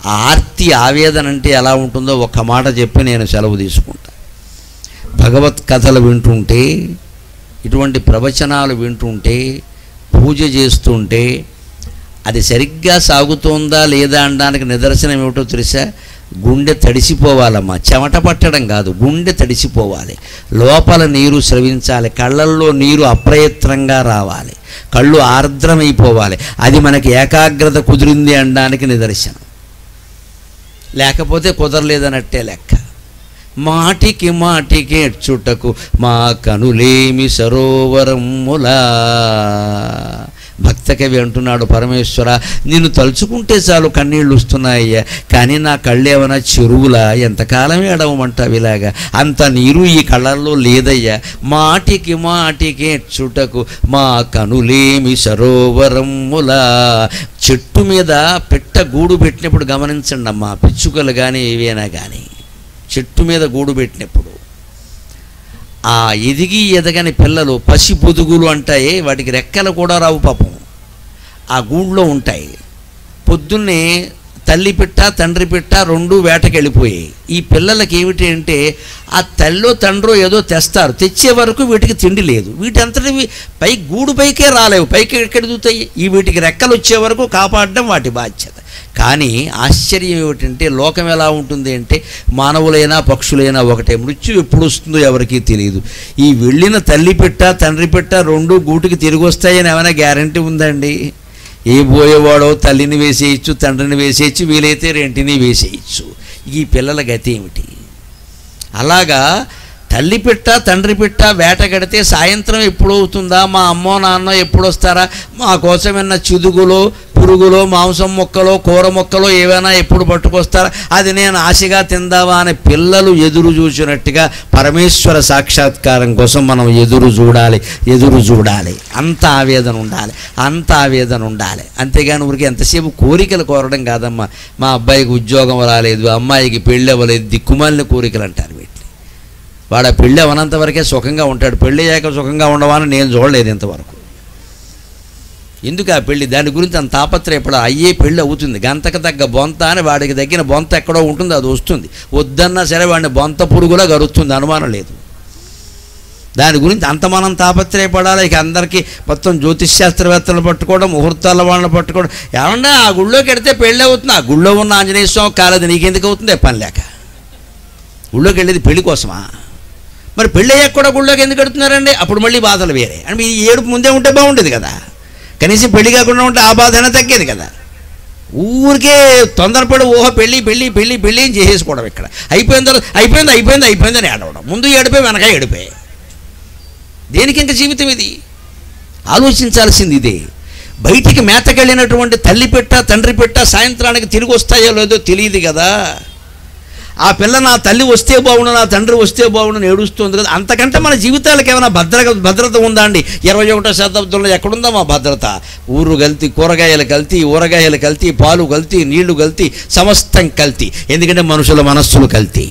ఆర్తి ఆవేదన అంటే ఎలా ఉంటుందో ఒక్క మాట చెప్పి నేను సెలవు తీసుకుంటా. భగవత్ కథలు వింటుంటే, ఇటువంటి ప్రవచనాలు వింటుంటే, పూజ చేస్తుంటే అది సరిగ్గా సాగుతోందా లేదా అనడానికి నిదర్శనం ఏమిటో తెలుసా? గుండె తడిసిపోవాలమ్మా. చెమట పట్టడం కాదు, గుండె తడిసిపోవాలి, లోపల నీరు స్రవించాలి, కళ్ళల్లో నీరు అప్రయత్నంగా రావాలి, కళ్ళు ఆర్ద్రమైపోవాలి. అది మనకి ఏకాగ్రత కుదిరింది అనడానికి నిదర్శనం. లేకపోతే కుదరలేదన్నట్టే లెక్క. మాటికి మాటికి చుట్టకు మా కనులేమి సరోవరములా. భక్తకవి అంటున్నాడు, పరమేశ్వర నిన్ను తలుచుకుంటే చాలు కన్నీళ్ళు వస్తున్నాయ్యా, కానీ నా కళ్ళు ఏమైనా చెరువులా, ఎంతకాలం ఏడవమంటావు ఇలాగా? అంత నీరు ఈ కళ్ళల్లో లేదయ్యా. మాటికి మాటికి చుట్టకు మా కనులేమి సరోవరములా. చెట్టు మీద పిట్ట గూడు పెట్టినప్పుడు గమనించండి అమ్మా, పిచ్చుకలు కానీ ఏవైనా కానీ చెట్టు మీద గూడు పెట్టినప్పుడు ఆ ఎదిగి ఎదగని పిల్లలు పసి పొదుగులు అంటాయి, వాటికి రెక్కలు కూడా రావు పాపం, ఆ గూడులో ఉంటాయి. పొద్దున్నే తల్లి పిట్ట తండ్రి పిట్ట రెండు వేటకి వెళ్ళిపోయాయి. ఈ పిల్లలకి ఏమిటి అంటే ఆ తల్లో తండ్రో ఏదో తెస్తారు, తెచ్చే వరకు వీటికి తిండి లేదు, వీటంతటివి పై గూడు పైకే రాలేవు, పైకి ఎక్కడెదుగుతాయి? ఈ వీటికి రెక్కలు వచ్చే వరకు కాపాడడం వాటి బాధ్యత. కానీ ఆశ్చర్యం ఏమిటంటే లోకం ఎలా ఉంటుంది అంటే మానవులైనా పక్షులైనా ఒకటే, మృత్యు ఎప్పుడు వస్తుందో ఎవరికీ తెలియదు. ఈ వెళ్ళిన తల్లి పిట్ట తండ్రి పిట్ట రెండు గూటికి తిరిగి వస్తాయని ఏమైనా గ్యారంటీ ఉందండి? ఏ పోయేవాడో తల్లిని వేసేయచ్చు, తండ్రిని వేసేయచ్చు, వీలైతే రెంటిని వేసేయచ్చు. ఈ పిల్లల గతి ఏమిటి? అలాగా తల్లి పిట్ట తండ్రి పిట్ట వేటగడితే సాయంత్రం ఎప్పుడు అవుతుందా, మా అమ్మో నాన్న ఎప్పుడు వస్తారా, మా కోసమైనా చిదుగులో పురుగులో మాంసం మొక్కలో కూర మొక్కలో ఏవైనా ఎప్పుడు పట్టుకొస్తారా, అది నేను ఆశగా తిందావా అని పిల్లలు ఎదురు చూసినట్టుగా పరమేశ్వర సాక్షాత్కారం కోసం మనం ఎదురు చూడాలి. అంత ఆవేదన ఉండాలి. అంతేగాని ఊరికి ఎంతసేపు కోరికలు కోరడం కాదమ్మా. మా అబ్బాయికి ఉద్యోగం రాలేదు, అమ్మాయికి పెళ్ళి అవ్వలేదు, దిక్కుమాలిన కోరికలు అంటారు వీటిని. వాడు ఆ పెళ్ళి అవనంతవరకే సుఖంగా ఉంటాడు, పెళ్ళి అయ్యాక సుఖంగా ఉండవని నేను చూడలేదు ఇంతవరకు. ఎందుకు ఆ పెళ్ళి? దాని గురించి అంత తాపత్రయపడ అయ్యే పెళ్ళి అవుతుంది, గంతకు తగ్గ బొంత అని వాడికి తగ్గిన బొంత ఎక్కడో ఉంటుంది, అది వస్తుంది. వద్దన్నా సరే వాడిని బొంత పురుగులా గరుస్తుంది, అనుమానం లేదు. దాని గురించి అంత మనం తాపత్రయపడాలి. ఇక అందరికీ మొత్తం జ్యోతిష్శాస్త్రవేత్తలు పట్టుకోవడం, ముహూర్తాల వాళ్ళని పట్టుకోవడం. ఏమన్నా ఆ గుళ్ళోకి వెడితే పెళ్ళి అవుతుంది, ఆ గుళ్ళో ఉన్న ఆంజనేయ స్వామి కాలేదు, నీకెందుకు అవుతుంది? పని లేక గుళ్ళోకి వెళ్ళేది పెళ్లి కోసమా? మరి పెళ్ళి అయ్యాక కూడా గుళ్ళోకి ఎందుకు వెడుతున్నారండి? అప్పుడు మళ్ళీ బాధలు వేరే. అంటే ఈ ఏడుపు ముందే ఉంటే బాగుండేది కదా, కనీసం పెళ్లి కాకుండా ఉంటే ఆ బాధ అయినా తగ్గేది కదా. ఊరికే తొందరపడి పెళ్ళి అని చేసేసుకోవడం. ఇక్కడ అయిపోయిన తర్వాత అయిపోయింది అని ఏడవడం, ముందు ఏడిపోయి వెనక ఏడిపోయి, దేనికి ఇంకా జీవితం ఇది? ఆలోచించాల్సింది ఇదే. బయటికి మేతకెళ్ళినటువంటి తల్లి పెట్ట తండ్రి పెట్ట సాయంత్రానికి తిరిగి వస్తాయో లేదో తెలియదు కదా. ఆ పిల్ల నా తల్లి వస్తే బాగుండు, నా తండ్రి వస్తే బాగుండు ఏడుస్తుంది కదా. అంతకంటే మన జీవితాలకు ఏమైనా భద్రత ఉందా అండి? 21వ శతాబ్దంలో ఎక్కడుందా మా భద్రత? ఊరు కల్తీ, కూరగాయలు కల్తీ, ఊరగాయలు కల్తీ, పాలు కల్తీ, నీళ్లు కల్తీ, సమస్తం కల్తీ. ఎందుకంటే మనుషుల మనస్సులు కల్తీ.